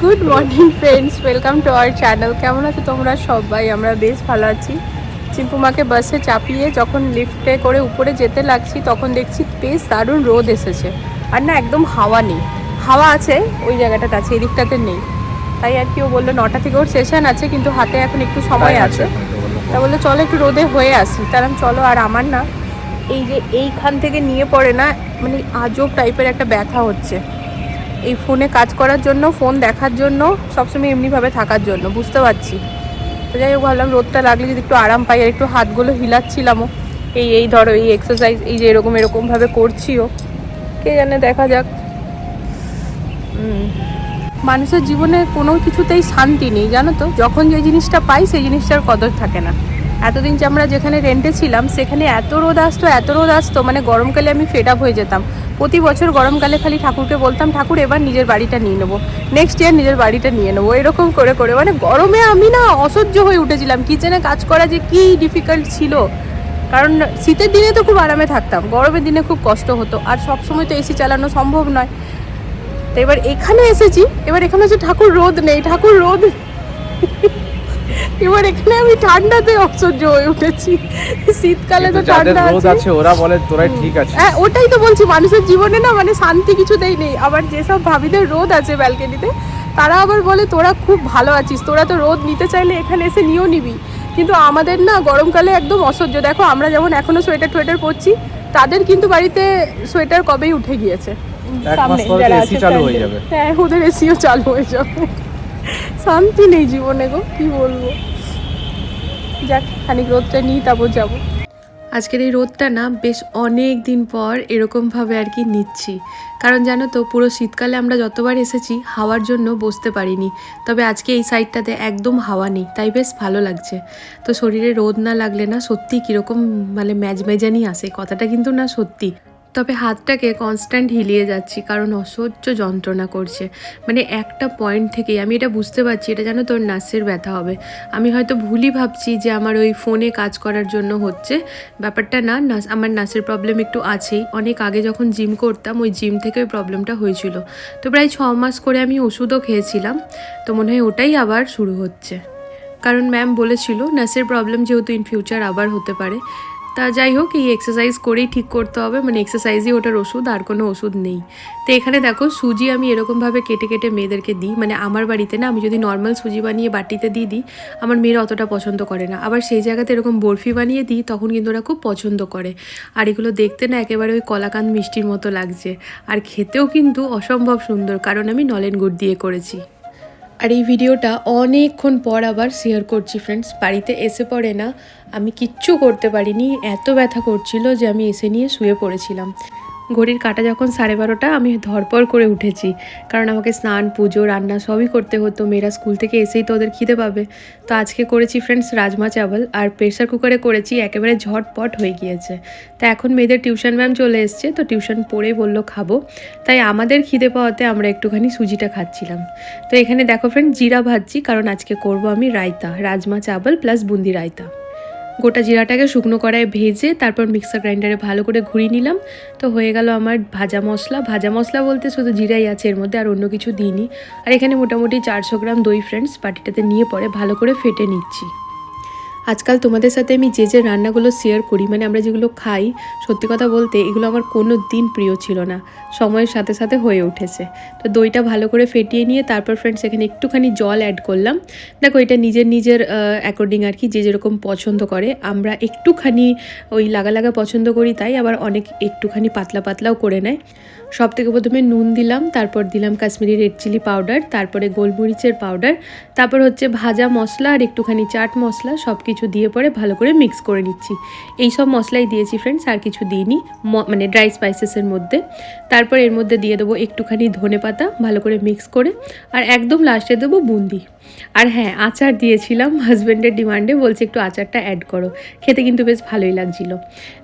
Good morning friends, welcome to our channel. কেমন আছো তোমরা সবাই? আমরা বেশ ভালো আছি। চিম্পুমাকে বাসে চাপিয়ে যখন লিফটে করে উপরে যেতে লাগছি তখন দেখছি বেশ দারুণ রোদ এসেছে। আর না একদম হাওয়া নেই, হাওয়া আছে ওই জায়গাটাতে আছে, এদিকটাতে নেই। তাই আর কি ও বললো 9টা থেকে ওর সেশন আছে, কিন্তু হাতে এখন একটু সময় আছে। তা বললো চলো একটু রোদে হয়ে আসি। তাহলে চলো। আর আমার না এই যে এইখান থেকে নিয়ে পড়ে না মানে আজব টাইপের একটা ব্যথা হচ্ছে, এই ফোনে কাজ করার জন্য, ফোন দেখার জন্য, সবসময় এমনিভাবে থাকার জন্য, বুঝতে পারছি। তো যাই হোক, ভাবলাম রোদটা লাগলে যদি একটু আরাম পাই। আর একটু হাতগুলো হিলাচ্ছিলামও, এই ধরো এই এক্সারসাইজ, এই যে এরকমভাবে করছিও, কে জানে, দেখা যাক। মানুষের জীবনে কোনো কিছুতেই শান্তি নেই, জানো তো। যখন যে জিনিসটা পাই সেই জিনিসটার কদর থাকে না। এতদিন যে আমরা যেখানে রেন্টে ছিলাম সেখানে এত রোদ আসতো, মানে গরমকালে আমি ফেড আপ হয়ে যেতাম। প্রতি বছর গরমকালে খালি ঠাকুরকে বলতাম, ঠাকুর এবার নিজের বাড়িটা নিয়ে নেবো, নেক্সট ইয়ার নিজের বাড়িটা নিয়ে নেবো, এরকম করে করে মানে গরমে আমি না অসহ্য হয়ে উঠেছিলাম। কিচেনে কাজ করা যে কি ডিফিকাল্ট ছিল, কারণ শীতের দিনে তো খুব আরামে থাকতাম, গরমের দিনে খুব কষ্ট হতো। আর সবসময় তো এসি চালানো সম্ভব নয়। তো এবার এখানে এসেছি, এবার এখানে হচ্ছে ঠাকুর রোদ নেই, ঠাকুর রোদ এবার এখানে আমি ঠান্ডাতে অসহ্য হয়ে উঠেছি। শীতকালে তো ঠান্ডা আছে, ওরা বলে তোরাই ঠিক আছে। হ্যাঁ ওটাই তো বলছি, মানুষের জীবনে না মানে শান্তি কিছুতেই নেই। আবার যেসব ভাবিদের রোদ আছে ব্যালকনিতে, তারা আবার বলে তোরা খুব ভালো আছিস, তোরা তো রোদ নিতে চাইলে এখানে এসে নিয়েও নিবি। কিন্তু আমাদের না গরমকালে একদম অসহ্য। দেখো আমরা যেমন এখনো সোয়েটার পরছি, তাদের কিন্তু বাড়িতে সোয়েটার কবেই উঠে গিয়েছে। সামনে যারা আছে হ্যাঁ, ওদের এসিও চালু হয়ে যাবে। শান্তি নেই জীবনে গো, কি বলবো। যাক, খানিক রোদটা নিই, তারপর যাবো। আজকের এই রোদটা না বেশ অনেক দিন পর এরকমভাবে আর কি নিচ্ছি। কারণ জানো তো, পুরো শীতকালে আমরা যতবার এসেছি হাওয়ার জন্য বসতে পারিনি, তবে আজকে এই সাইডটাতে একদম হাওয়া নেই, তাই বেশ ভালো লাগছে। তো শরীরে রোদ না লাগলে না সত্যি কীরকম মানে ম্যাজম্যাজানি আসে, কথাটা কিন্তু না সত্যি। তবে হাতটাকে কনস্ট্যান্ট হিলিয়ে যাচ্ছি, কারণ অসহ্য যন্ত্রণা করছে। মানে একটা পয়েন্ট থেকেই আমি এটা বুঝতে পারছি, এটা যেন তোর নাসের ব্যথা হবে। আমি হয়তো ভুলই ভাবছি যে আমার ওই ফোনে কাজ করার জন্য হচ্ছে, ব্যাপারটা না। আমার নাসের প্রবলেম একটু আছেই। অনেক আগে যখন জিম করতাম, ওই জিম থেকে ওই প্রবলেমটা হয়েছিল। তো প্রায় 6 মাস করে আমি ওষুধও খেয়েছিলাম, তো মনে হয় ওটাই আবার শুরু হচ্ছে। কারণ ম্যাম বলেছিল নাসের প্রবলেম যেহেতু ইন ফিউচার আবার হতে পারে। তা যাই হোক, এই এক্সারসাইজ করেই ঠিক করতে হবে, মানে এক্সারসাইজই ওটার ওষুধ, আর কোনো ওষুধ নেই। তো এখানে দেখো সুজি আমি এরকমভাবে কেটে কেটে মেয়েদেরকে দিই। মানে আমার বাড়িতে না, আমি যদি নর্মাল সুজি বানিয়ে বাটিতে দিয়ে দিই, আমার মেয়েরা অতটা পছন্দ করে না। আবার সেই জায়গাতে এরকম বরফি বানিয়ে দিই, তখন কিন্তু ওরা খুব পছন্দ করে। আর এগুলো দেখতে না একেবারে ওই কলাকান্দ মিষ্টির মতো লাগছে, আর খেতেও কিন্তু অসম্ভব সুন্দর, কারণ আমি নলেন গুড় দিয়ে করেছি। আর এই ভিডিওটা অনেকক্ষণ পর আবার শেয়ার করছি ফ্রেন্ডস। বাড়িতে এসে পড়ে না আমি কিচ্ছু করতে পারিনি, এত ব্যথা করছিল যে আমি এসে নিয়ে শুয়ে পড়েছিলাম। ঘড়ির কাঁটা যখন 12:30, আমি ধরপড় করে উঠেছি, কারণ আমাকে স্নান, পুজো, রান্না সবই করতে হতো। মেয়েরা স্কুল থেকে এসেই তো ওদের খিদে পাবে। তো আজকে করেছি ফ্রেন্ডস রাজমা চাওয়াল, আর প্রেসার কুকারে করেছি, একেবারে ঝটপট হয়ে গিয়েছে। তা এখন মেয়েদের টিউশন ম্যাম চলে এসছে, তো টিউশন পড়েই বললো খাবো, তাই আমাদের খিদে পাওয়াতে আমরা একটুখানি সুজিটা খাচ্ছিলাম। তো এখানে দেখো ফ্রেন্ড জিরা ভাজছি, কারণ আজকে করব আমি রায়তা, রাজমা চাওয়াল প্লাস বুন্দি রায়তা। গোটা জিরাটাকে শুকনো কড়ায় ভেজে তারপর মিক্সার গ্রাইন্ডারে ভালো করে ঘুরিয়ে নিলাম। তো হয়ে গেল আমার ভাজা মশলা বলতে শুধু জিরাই আছে এর মধ্যে, আর অন্য কিছু দিইনি। আর এখানে মোটামুটি 400 গ্রাম দই ফ্রেন্ডস বাটিটাতে নিয়ে পরে ভালো করে ফেটে নিচ্ছি। আজকাল তোমাদের সাথে আমি যে রান্নাগুলো শেয়ার করি, মানে আমরা যেগুলো খাই, সত্যি কথা বলতে এগুলো আমার কোনো দিন প্রিয় ছিল না, সময়ের সাথে সাথে হয়ে উঠেছে। তো দইটা ভালো করে ফেটিয়ে নিয়ে তারপর ফ্রেন্ডস এখানে একটুখানি জল অ্যাড করলাম। দেখো এটা নিজের অ্যাকর্ডিং আর কি, যে যেরকম পছন্দ করে। আমরা একটুখানি ওই লাগা পছন্দ করি, তাই আবার অনেক একটুখানি পাতলাও করে নেয়। সব থেকে প্রথমে নুন দিলাম, তারপর দিলাম কাশ্মীরি রেড চিলি পাউডার, তারপরে গোলমরিচের পাউডার, তারপর হচ্ছে ভাজা মশলা আর একটুখানি চাট মশলা, সব কিছু দিয়ে পরে ভালো করে মিক্স করে নিচ্ছি। এই সব মশলাই দিয়েছি ফ্রেন্ডস, আর কিছু দিইনি, মানে ড্রাই স্পাইসেসের মধ্যে। তারপর এর মধ্যে দিয়ে দেবো একটুখানি ধনেপাতা, ভালো করে মিক্স করে, আর একদম লাস্টে দেবো বুন্দি। আর হ্যাঁ, আচার দিয়েছিলাম, হাজব্যান্ডের ডিমান্ডে বলছে একটু আচারটা অ্যাড করো, খেতে কিন্তু বেশ ভালোই লাগছিল।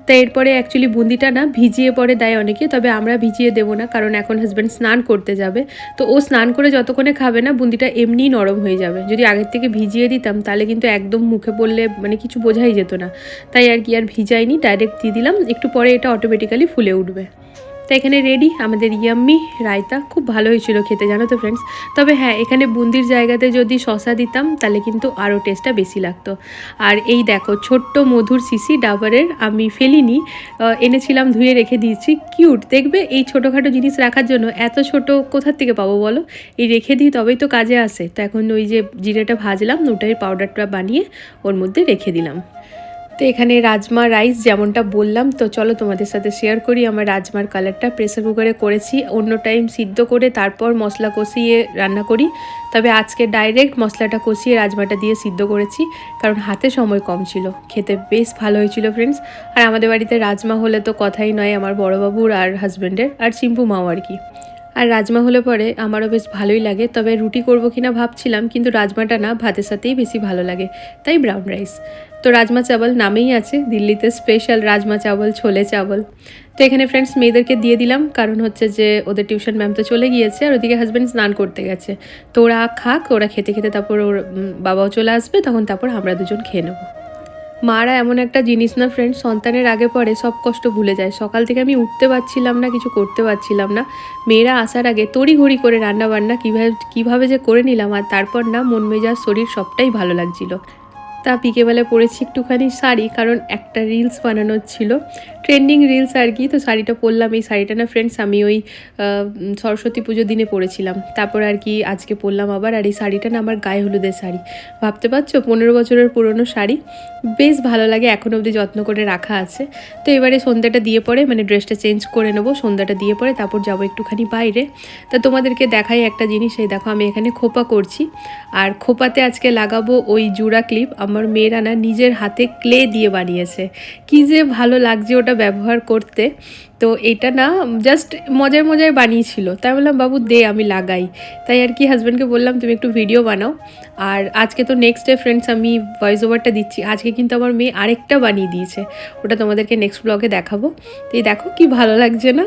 তো এরপরে অ্যাকচুয়ালি বুন্দিটা না ভিজিয়ে পরে দেয় অনেকে, তবে আমরা ভিজিয়ে দেবো না, কারণ এখন হাজব্যান্ড স্নান করতে যাবে। তো ও স্নান করে যতক্ষণে খাবে না, বুন্দিটা এমনিই নরম হয়ে যাবে। যদি আগের থেকে ভিজিয়ে দিতাম তাহলে কিন্তু একদম মুখে পড়লে মানে কিছু বোঝাই যেত না, তাই আর কি আর ভিজাইনি, ডাইরেক্ট দিয়ে দিলাম। একটু পরে এটা অটোমেটিক্যালি ফুলে উঠবে। তো এখানে রেডি আমাদের ইয়াম্মি রায়তা, খুব ভালো হয়েছিল খেতে জানো তো ফ্রেন্ডস। তবে হ্যাঁ, এখানে বুন্দির জায়গাতে যদি শসা দিতাম তাহলে কিন্তু আরও টেস্টটা বেশি লাগতো। আর এই দেখো ছোট্ট মধুর শিশি ডাবরের, আমি ফেলিনি, এনেছিলাম, ধুয়ে রেখে দিয়েছি। কিউট দেখবে, এই ছোটোখাটো জিনিস রাখার জন্য এত ছোট কোথার থেকে পাবো বলো, এই রেখে দিই তবেই তো কাজে আসে। তো এখন ওই যে জিরেটা ভাজলাম, ওটাই পাউডারটা বানিয়ে ওর মধ্যে রেখে দিলাম। তো এখানে রাজমা রাইস যেমনটা বললাম, তো চলো তোমাদের সাথে শেয়ার করি। আমার রাজমার কালারটা প্রেসার কুকারে করেছি, অন্য টাইম সিদ্ধ করে তারপর মশলা কষিয়ে রান্না করি, তবে আজকে ডাইরেক্ট মশলাটা কষিয়ে রাজমাটা দিয়ে সিদ্ধ করেছি, কারণ হাতে সময় কম ছিল। খেতে বেশ ভালো হয়েছিল ফ্রেন্ডস। আর আমাদের বাড়িতে রাজমা হলে তো কথাই নয়, আমার বড়োবাবুর আর হাজব্যান্ডের আর চিম্পু মাও আর কি। আর রাজমা হলে পরে আমারও বেশ ভালোই লাগে, তবে রুটি করব কিনা ভাবছিলাম, কিন্তু রাজমাটা না ভাতের সাথেই বেশি ভালো লাগে, তাই ব্রাউন রাইস। তো রাজমা চাবল নামেই আছে, দিল্লিতে স্পেশাল রাজমা চাবল, ছোলে চাবল। তো এখানে ফ্রেন্ডস মেয়েদেরকে দিয়ে দিলাম, কারণ হচ্ছে যে ওদের টিউশন ম্যাম তো চলে গিয়েছে, আর ওদিকে হাজব্যান্ড স্নান করতে গেছে। তো ওরা খাক, ওরা খেতে খেতে তারপর ওর বাবাও চলে আসবে, তখন তারপর আমরা দুজন খেয়ে নেবো। মারা এমন একটা জিনিস না ফ্রেন্ড, সন্তানের আগে পরে সব কষ্ট ভুলে যায়। সকাল থেকে আমি উঠতে পারছিলাম না, কিছু করতে পারছিলাম না, মেয়েরা আসার আগে তড়িঘড়ি করে রান্না বান্না কীভাবে যে করে নিলাম, আর তারপর না মন মেজাজ শরীর সবটাই ভালো লাগছিল। তা বিকেবেলায় পরেছি একটুখানি শাড়ি, কারণ একটা রিলস বানানোর ছিল, ট্রেন্ডিং রিলস আর কি। তো শাড়িটা পরলাম, এই শাড়িটা না ফ্রেন্ডস আমি ওই সরস্বতী পুজোর দিনে পরেছিলাম, তারপর আর কি আজকে পরলাম আবার। আর এই শাড়িটা না আমার গায়ে হলুদের শাড়ি, ভাবতে পারছো 15 বছরের পুরনো শাড়ি, বেশ ভালো লাগে, এখনও অবধি যত্ন করে রাখা আছে। তো এবারে সন্ধ্যাটা দিয়ে পরে, মানে ড্রেসটা চেঞ্জ করে নেবো, সন্ধ্যাটা দিয়ে পরে তারপর যাবো একটুখানি বাইরে। তা তোমাদেরকে দেখাই একটা জিনিস, এই দেখো আমি এখানে খোপা করছি, আর খোপাতে আজকে লাগাবো ওই জুড়া ক্লিপ। আমার মেয়েরা না নিজের হাতে ক্লে দিয়ে বানিয়েছে, কী যে ভালো লাগছে ওটা ব্যবহার করতে। তো এটা না জাস্ট মজায় মজায় বানিয়েছিল, তাই বললাম বাবু দে আমি লাগাই। তাই আর কি হাজব্যান্ডকে বললাম তুমি একটু ভিডিও বানাও। আর আজকে তো নেক্সট ডে ফ্রেন্ডস আমি ভয়েস ওভারটা দিচ্ছি, আজকে কিন্তু আমার মেয়ে আরেকটা বানিয়ে দিয়েছে, ওটা তোমাদেরকে নেক্সট ব্লগে দেখাবো। তো এই দেখো কি ভালো লাগছে না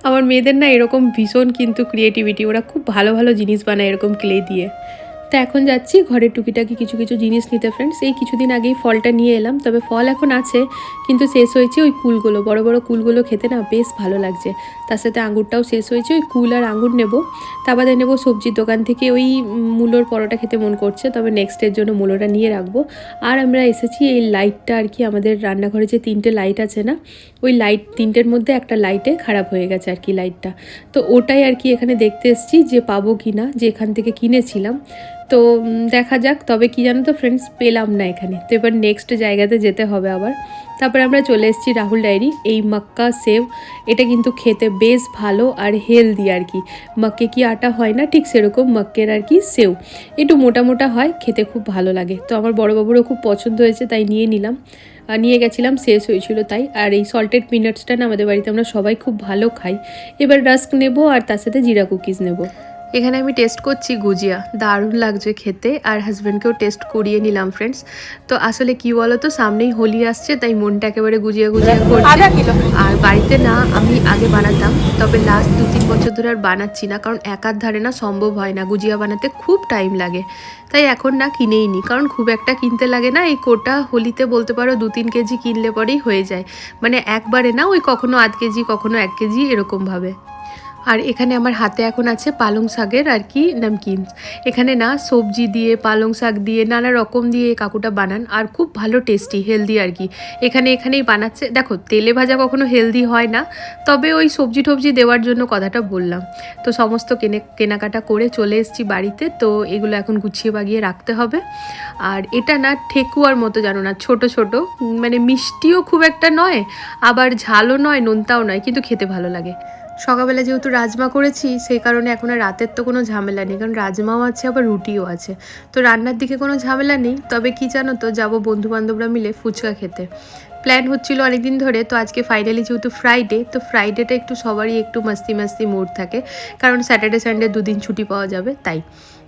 আমার মেয়েদের না এরকম ভীষণ কিন্তু ক্রিয়েটিভিটি, ওরা খুব ভালো ভালো জিনিস বানায় এরকম ক্লে দিয়ে। তো এখন যাচ্ছি ঘরের টুকিটাকি কিছু কিছু জিনিস নিতে ফ্রেন্ডস। এই কিছুদিন আগেই ফলটা নিয়ে এলাম, তবে ফল এখন আছে কিন্তু শেষ হয়েছে ওই কুলগুলো, বড় বড় কুলগুলো খেতে না বেশ ভালো লাগছে। তার সাথে আঙুরটাও শেষ হয়েছে, ওই কুল আর আঙুর নেব। তা বাদে নেবো সবজির দোকান থেকে ওই মূলোর পরোটা খেতে মন করছে, তবে নেক্সটের জন্য মূলোটা নিয়ে রাখবো। আর আমরা এসেছি এই লাইটটা আর কি, আমাদের রান্নাঘরে যে 3টে লাইট আছে না, ওই লাইট 3টের মধ্যে একটা লাইটে খারাপ হয়ে গেছে আর কি লাইটটা। তো ওটাই আর কি এখানে দেখতে এসেছি যে পাবো কি না, যে এখান থেকে কিনেছিলাম। তো দেখা যাক, তবে কি জানো তো ফ্রেন্ডস পেলাম না এখানে। তো এবার নেক্সট জায়গাতে যেতে হবে আবার। তারপরে আমরা চলে এসেছি রাহুল ডায়েরি, এই মাক্কা সেভ, এটা কিন্তু খেতে বেশ ভালো আর হেলদি আর কি। মাক্কে কি আটা হয় না, ঠিক সেরকম মাক্কের আর কি সেও, একটু মোটা মোটা হয়, খেতে খুব ভালো লাগে। তো আমার বড়োবাবুরও খুব পছন্দ হয়েছে, তাই নিয়ে নিলাম, নিয়ে গেছিলাম, শেষ হয়েছিল তাই। আর এই সল্টেড পিনাটসটা না আমাদের বাড়িতে আমরা সবাই খুব ভালো খাই। এবার রাস্ক নেব আর তার সাথে জিরা কুকিজ নেব। এখানে আমি টেস্ট করছি গুজিয়া, দারুণ লাগছে খেতে, আর হাজব্যান্ডকেও টেস্ট করিয়ে নিলাম ফ্রেন্ডস। তো আসলে কি বলো তো, সামনেই হোলি আসছে, তাই মনটা একেবারে গুজিয়া গুজিয়া করছে। আর বাড়িতে না আমি আগে বানাতাম, তবে লাস্ট 2-3 বছর ধরে আর বানাচ্ছি না, কারণ একার ধারে না সম্ভব হয় না, গুজিয়া বানাতে খুব টাইম লাগে। তাই এখন না কিনেই নি, কারণ খুব একটা কিনতে লাগে না, এই কোটা হোলিতে বলতে পারো 2-3 কেজি কিনলে পরেই হয়ে যায়, মানে একবারে না, ওই কখনো 1/2 কেজি কখনো 1 কেজি এরকমভাবে। আর এখানে আমার হাতে এখন আছে পালং শাকের আর কি নামকিনস। এখানে না সবজি দিয়ে, পালং শাক দিয়ে, নানা রকম দিয়ে কাকুটা বানান, আর খুব ভালো টেস্টি, হেলদি আর কি। এখানেই বানাচ্ছে, দেখো তেলে ভাজা কখনো হেলদি হয় না, তবে ওই সবজি টবজি দেওয়ার জন্য কথাটা বললাম। তো সমস্ত কেনাকাটা করে চলে এসেছি বাড়িতে, তো এগুলো এখন গুছিয়ে বাগিয়ে রাখতে হবে। আর এটা না ঠেকুয়ার মতো জানো না, ছোট ছোট, মানে মিষ্টিও খুব একটা নয়, আবার ঝালও নয়, নোনতাও নয়, কিন্তু খেতে ভালো লাগে। সকালবেলা যেহেতু রাজমা করেছি, সেই কারণে এখন আর রাতের তো কোনো ঝামেলা নেই, কারণ রাজমাও আছে আবার রুটিও আছে, তো রান্নার দিকে কোনো ঝামেলা নেই। তবে কি জানো তো, যাবো বন্ধুবান্ধবরা মিলে ফুচকা খেতে, প্ল্যান হচ্ছিল অনেকদিন ধরে। তো আজকে ফাইনালি যেহেতু ফ্রাইডে, তো ফ্রাইডেটা একটু সবারই একটু মাস্তি মাস্তি মুড থাকে, কারণ স্যাটারডে সানডে 2 দিন ছুটি পাওয়া যাবে তাই।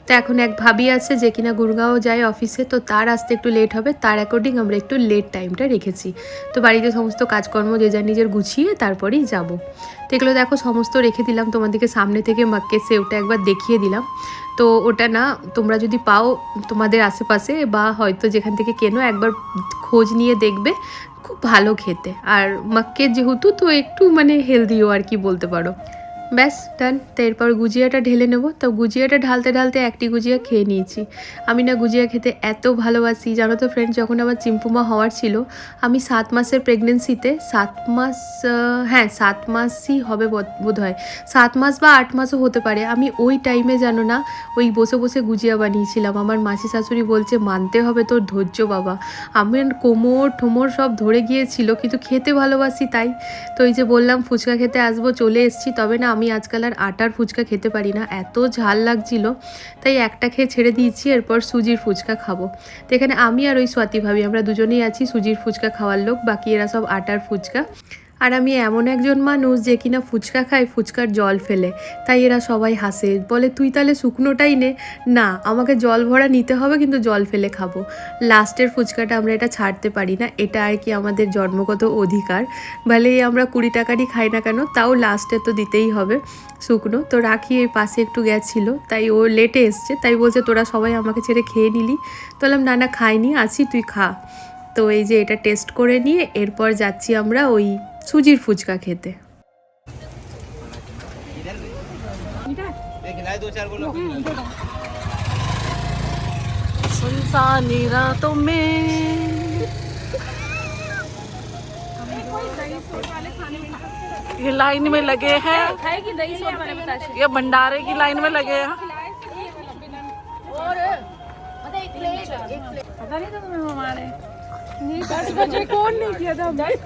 তো এখন এক ভাবি আছে যে কিনা গুরগাঁও যায় অফিসে, তো তার আসতে একটু লেট হবে, তার অ্যাকর্ডিং আমরা একটু লেট টাইমটা রেখেছি। তো বাড়িতে সমস্ত কাজকর্ম যে যার নিজের গুছিয়ে তারপরেই যাব। তো এগুলো দেখো সমস্ত রেখে দিলাম, তোমাদেরকে সামনে থেকে মাক্কে সেওটা একবার দেখিয়ে দিলাম। তো ওটা না তোমরা যদি পাও তোমাদের আশেপাশে, বা হয়তো যেখান থেকে কেনো, একবার খোঁজ নিয়ে দেখবে, খুব ভালো খেতে, আর মাক্কে যেহেতু তো একটু মানে হেলদিও আর কি বলতে পারো। ব্যাস ডান। তো এরপর গুজিয়াটা ঢেলে নেবো। তো গুজিয়াটা ঢালতে ঢালতে একটি গুজিয়া খেয়ে নিয়েছি। আমি না গুজিয়া খেতে এত ভালোবাসি জানো তো ফ্রেন্ড, যখন আমার চিম্পুমা হওয়ার ছিল, আমি 7 মাসের প্রেগনেন্সিতে, 7 মাস, হ্যাঁ 7 মাসই হবে বোধ হয়, 7 মাস বা 8 মাসও হতে পারে, আমি ওই টাইমে জানো না ওই বসে বসে গুজিয়া বানিয়েছিলাম। আমার মাসি শাশুড়ি বলছে মানতে হবে তোর ধৈর্য বাবা, আমি কোমর ঠোমর সব ধরে গিয়েছিল, কিন্তু খেতে ভালোবাসি তাই। তো এই যে বললাম ফুচকা খেতে আসবো, চলে এসেছি। তবে না আমি আজকাল আর আটার ফুচকা খেতে পারি না, এত ঝাল লাগছিল, তাই একটা খেয়ে ছেড়ে দিয়েছি। এরপর সুজির ফুচকা খাবো। তো এখানে আমি আর ওই স্বাতি ভাবি আমরা দুজনেই আছি সুজির ফুচকা খাওয়ার লোক, বাকি এরা সব আটার ফুচকা। আর আমি এমন একজন মানুষ যে কিনা ফুচকা খায় ফুচকার জল ফেলে, তাই এরা সবাই হাসে, বলে তুই তাহলে শুকনোটাই নে। না, আমাকে জল ভরা নিতে হবে, কিন্তু জল ফেলে খাবো। লাস্টের ফুচকাটা আমরা এটা ছাড়তে পারি না, এটা আর কি আমাদের জন্মগত অধিকার। ভলেই আমরা 20 টাকারই খাই না কেন, তাও লাস্টে তো দিতেই হবে শুকনো। তো রাখি এই পাশে একটু গেছিলো, তাই ও লেটে এসছে, তাই বলছে তোরা সবাই আমাকে ছেড়ে খেয়ে নিলি। তো বললাম না না খাইনি, আছি তুই খা। তো এই যে এটা টেস্ট করে নিয়ে এরপর যাচ্ছি আমরা ওই সুজির ফুচকা খেতে। सुनसानी रातों में ये लाइन में लगे हैं, ये भंडारे की लाइन में लगे हैं। पता नहीं था तुम्हें हमारे 10 बजे कौन नहीं किया था हमने।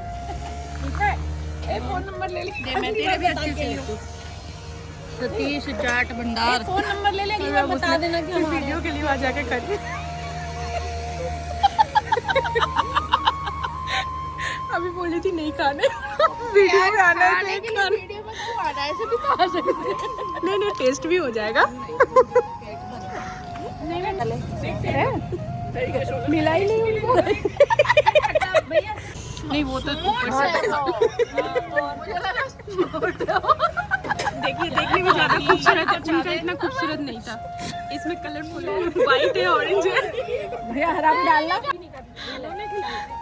फोन नंबर ले लीजिए, मैं तेरे भी अच्छे से सतीश जाट भंडार फोन नंबर ले लेंगे, बता देना कि हम वीडियो के लिए वहाँ जाके करें। अभी बोली थी नहीं खाने, वीडियो में आना है, वीडियो में क्यों आना है, ऐसे भी तो आ सकते हैं। नहीं टेस्ट भी हो जाएगा। मिला ही नहीं उनको। नहीं वो तो देखिए देखने में ज्यादा खूबसूरत है, उनका इतना खूबसूरत नहीं था। इसमें कलरफुल है, व्हाइट है, ऑरेंज है। भैया हरा भी डालना,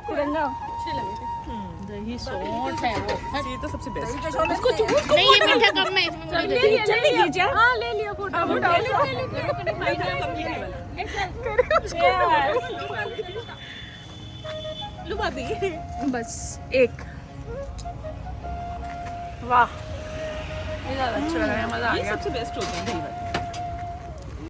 तिरंगा अच्छे लगे थे। दही सोट है वो, ये तो सबसे बेस्ट। उसको नहीं ये मीठा कम है इसमें, ले लीजिए। हाँ ले लिया फोटो। बस एक। वाह ये ज्यादा अच्छा लग रहा है, मजा आ गया। सबसे बेस्ट होता है दही वाला।